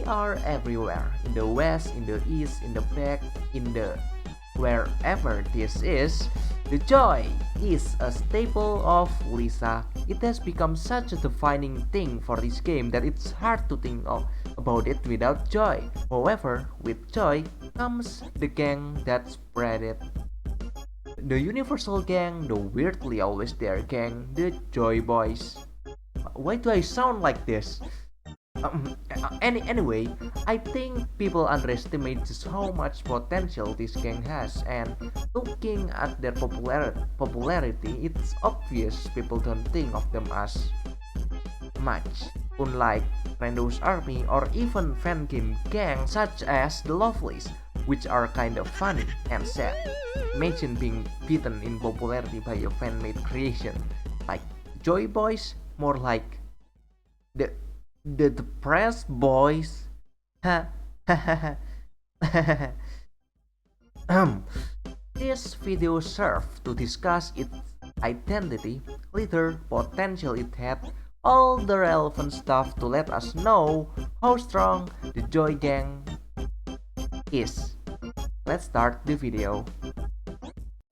are everywhere, in the west, in the east, in the back, in the wherever this is. The joy is a staple of Lisa. It has become such a defining thing for this game that it's hard to think about it without joy. However, with joy comes the gang that spread it. The universal gang, the weirdly always there gang, the Joy Boys. Why do I sound like this? Anyway, I think people underestimate just how much potential this gang has, and looking at their popularity, it's obvious people don't think of them as much. Unlike Rando's army or even fan game gangs such as the Lovelies, which are kind of funny and sad. Imagine being beaten in popularity by a fan-made creation. Like Joy Boys, more like the depressed boys. This video served to discuss its identity, leader, potential it had, all the relevant stuff to let us know how strong the Joy Gang is. Let's start the video.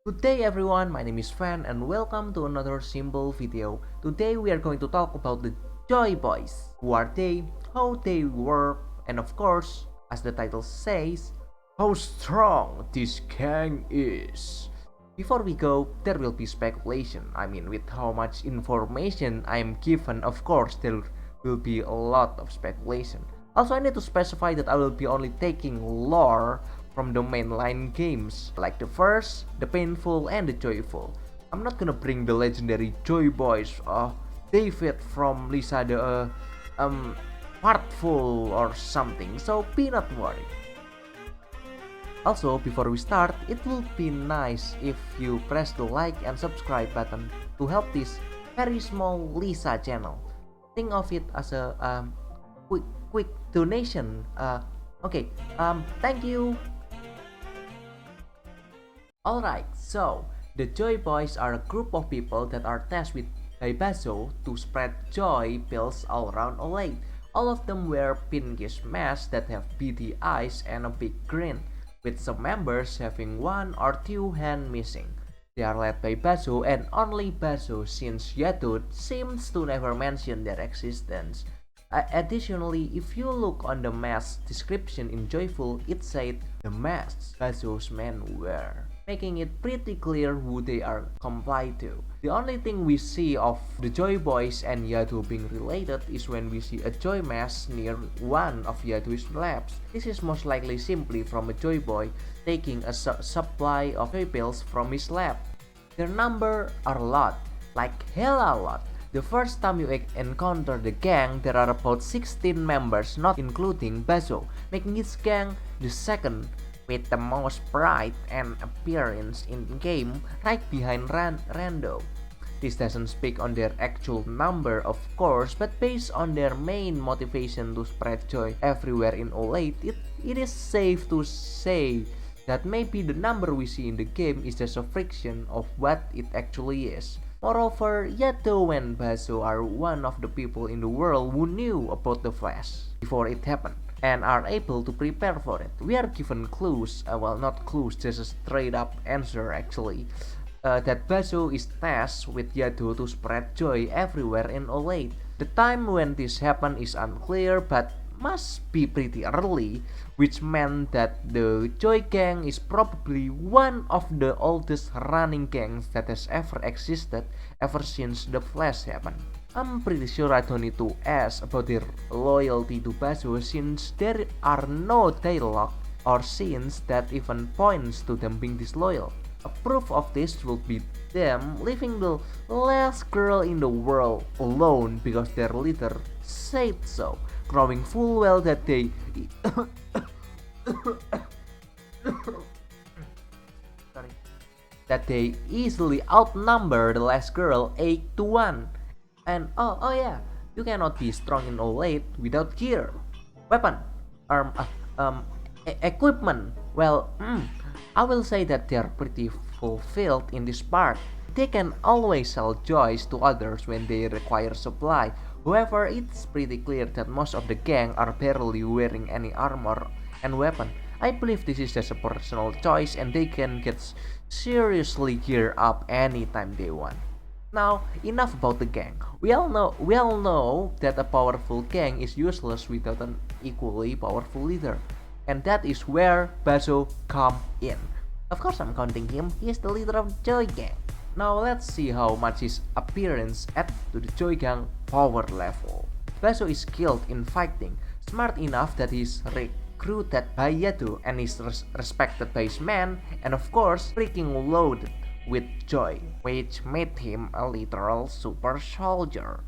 Good day everyone, my name is Fan and welcome to another simple video. Today we are going to talk about the Joy Boys. Who are they, how they work, and of course, as the title says, how strong this gang is. Before we go, there will be speculation. I mean, with how much information I am given, of course there will be a lot of speculation. Also, I need to specify that I will be only taking lore from the mainline games, like the first, the painful, and the joyful. I'm not gonna bring the legendary Joy Boys, David from Lisa the Heartful or something, so be not worried. Also, before we start, it would be nice if you press the like and subscribe button to help this very small Lisa channel. Think of it as a quick donation. Thank you. Alright, so the Joy Boys are a group of people that are tasked with by Basso to spread joy pills all around Olathe. All of them wear pinkish masks that have beady eyes and a big grin, with some members having one or two hands missing. They are led by Basso and only Basso, since Yatud seems to never mention their existence. Additionally, if you look on the mask description in Joyful, it said the masks Basso's men wear, making it pretty clear who they are complied to. The only thing we see of the Joy Boys and Yadu being related is when we see a Joy mask near one of Yadu's labs. This is most likely simply from a Joy Boy taking a supply of joy pills from his lab. Their number are a lot, like hella a lot. The first time you encounter the gang, there are about 16 members, not including Basso, making his gang the second with the most pride and appearance in game, right behind Rando. This doesn't speak on their actual number, of course, but based on their main motivation to spread joy everywhere in Olathe, it is safe to say that maybe the number we see in the game is just a fraction of what it actually is. Moreover, Yato and Basso are one of the people in the world who knew about the Flash before it happened and are able to prepare for it. We are given clues, well, not clues, just a straight up answer actually, that Basso is tasked with Yato to spread joy everywhere in Olathe. The time when this happened is unclear, but must be pretty early, which meant that the Joy Gang is probably one of the oldest running gangs that has ever existed ever since the Flash happened. I'm pretty sure I don't need to ask about their loyalty to Basso, since there are no dialogue or scenes that even points to them being disloyal. A proof of this would be them leaving the last girl in the world alone because their leader said so, knowing full well that they easily outnumber the last girl 8-1. And oh yeah, you cannot be strong in Olathe without gear, weapon, equipment. Well, I will say that they are pretty fulfilled in this part. They can always sell joys to others when they require supply, However, it's pretty clear that most of the gang are barely wearing any armor and weapon. I believe this is just a personal choice and they can get seriously gear up anytime they want. Now, enough about the gang. We all know that a powerful gang is useless without an equally powerful leader. And that is where Bazo come in. Of course I'm counting him, he is the leader of Joy Gang. Now let's see how much his appearance adds to the joygang power level. Bazo is skilled in fighting, smart enough that he is recruited by Yadu and is respected by his men, and of course freaking loaded with joy, which made him a literal super soldier.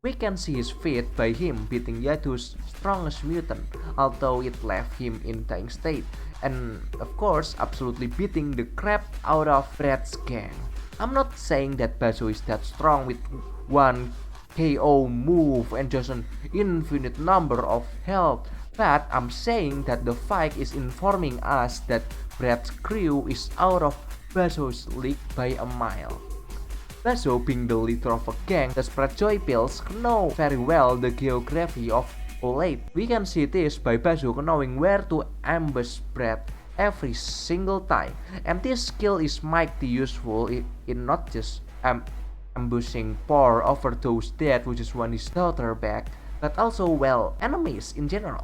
We can see his feat by him beating Yadu's strongest mutant, although it left him in dying state, and of course absolutely beating the crap out of Brad's gang. I'm not saying that Bazo is that strong with one KO move and just an infinite number of health, but I'm saying that the fight is informing us that Brad's crew is out of Bazo's league by a mile. Bazo, being the leader of a gang that spread joypills, know very well the geography of Olathe. We can see this by Bazo knowing where to ambush Brad every single time, and this skill is mighty useful in not just ambushing poor overdose dead who just want his daughter back, but also well enemies in general.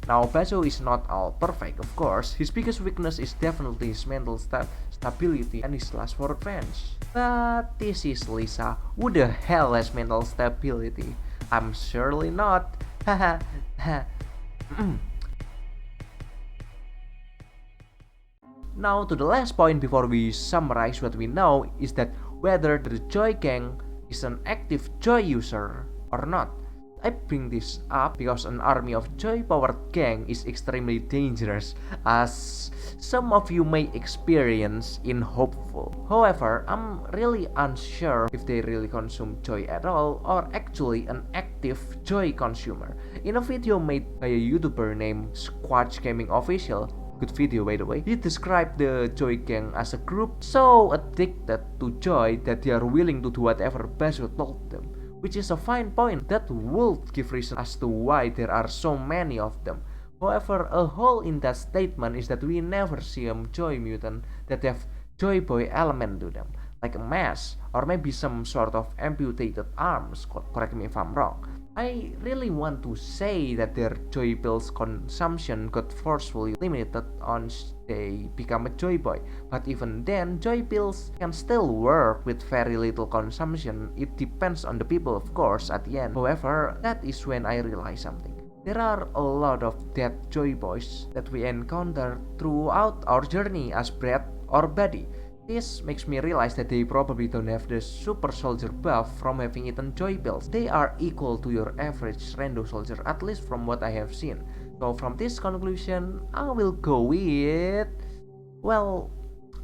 Now Bazo is not all perfect, of course. His biggest weakness is definitely his mental stability and his lust for revenge. But this is Lisa. Who the hell has mental stability? I'm surely not. Haha. Now to the last point before we summarize what we know is that whether the Joy Gang is an active Joy user or not. I bring this up because an army of Joy-powered gang is extremely dangerous, as some of you may experience in Hopeful. However, I'm really unsure if they really consume Joy at all or actually an active Joy consumer. In a video made by a YouTuber named Squatch Gaming Official, good video by the way, he described the Joy Gang as a group so addicted to joy that they are willing to do whatever Bazo told them, which is a fine point that would give reason as to why there are so many of them. However, a hole in that statement is that we never see a Joy mutant that have Joy Boy element to them, like a mask or maybe some sort of amputated arms, correct me if I'm wrong. I really want to say that their joy pills consumption got forcefully limited once they become a joy boy, but even then joy pills can still work with very little consumption. It depends on the people, of course, at the end. However, that is when I realize something. There are a lot of dead joy boys that we encounter throughout our journey as Brad or Buddy. This makes me realize that they probably don't have the super soldier buff from having eaten joy pills. They are equal to your average Rando soldier, at least from what I have seen. So from this conclusion, I will go with... well,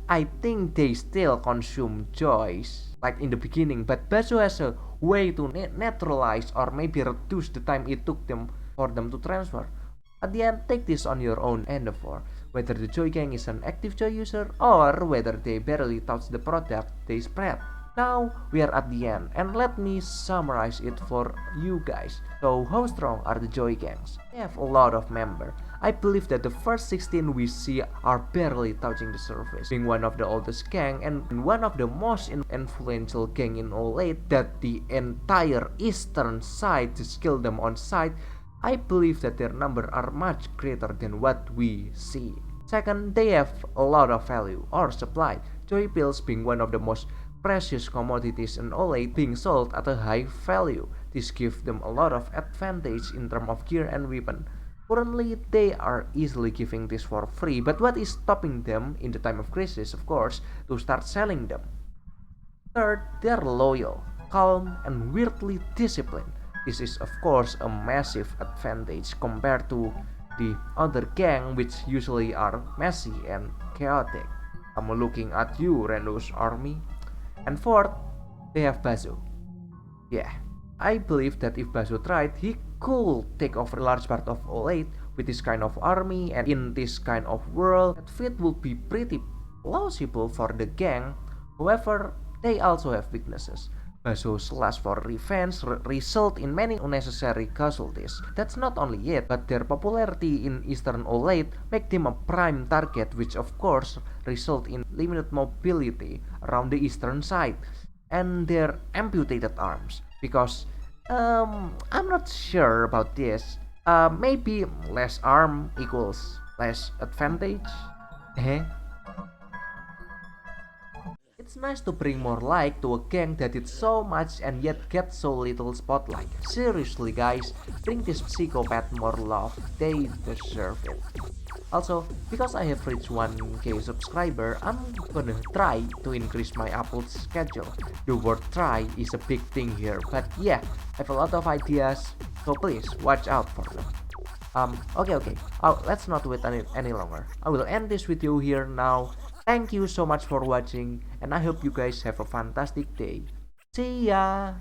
I think they still consume joys, like in the beginning, but Bazo has a way to neutralize or maybe reduce the time it took them for them to transfer. At the end, take this on your own endeavor, whether the Joy Gang is an active Joy user or whether they barely touch the product they spread. Now we are at the end, and let me summarize it for you guys. So how strong are the Joy Gangs? They have a lot of members. I believe that the first 16 we see are barely touching the surface, being one of the oldest gang and one of the most influential gang in Olathe that the entire eastern side just killed them on sight. I believe that their numbers are much greater than what we see. Second, they have a lot of value or supply, joy pills being one of the most precious commodities in Olathe being sold at a high value. This gives them a lot of advantage in terms of gear and weapon. Currently, they are easily giving this for free, but what is stopping them in the time of crisis, of course, to start selling them? Third, they are loyal, calm, and weirdly disciplined. This is of course a massive advantage compared to the other gang, which usually are messy and chaotic. I'm looking at you, Rando's army. And fourth, they have Bazo. Yeah, I believe that if Bazo tried, he could take over a large part of Olathe with this kind of army, and in this kind of world, that fit would be pretty plausible for the gang. However, they also have weaknesses. Baso's lust for revenge result in many unnecessary casualties. That's not only it, but their popularity in eastern Olathe make them a prime target, which of course result in limited mobility around the eastern side and their amputated arms. Because I'm not sure about this. Maybe less arm equals less advantage. Eh? It's nice to bring more light to a gang that did so much and yet get so little spotlight. Seriously guys, bring this psychopath more love, they deserve it. Also, because I have reached 1k subscriber, I'm gonna try to increase my upload schedule. The word try is a big thing here, but yeah, I have a lot of ideas, so please watch out for them. Okay. Let's not wait any longer. I will end this video here now. Thank you so much for watching, and I hope you guys have a fantastic day. See ya!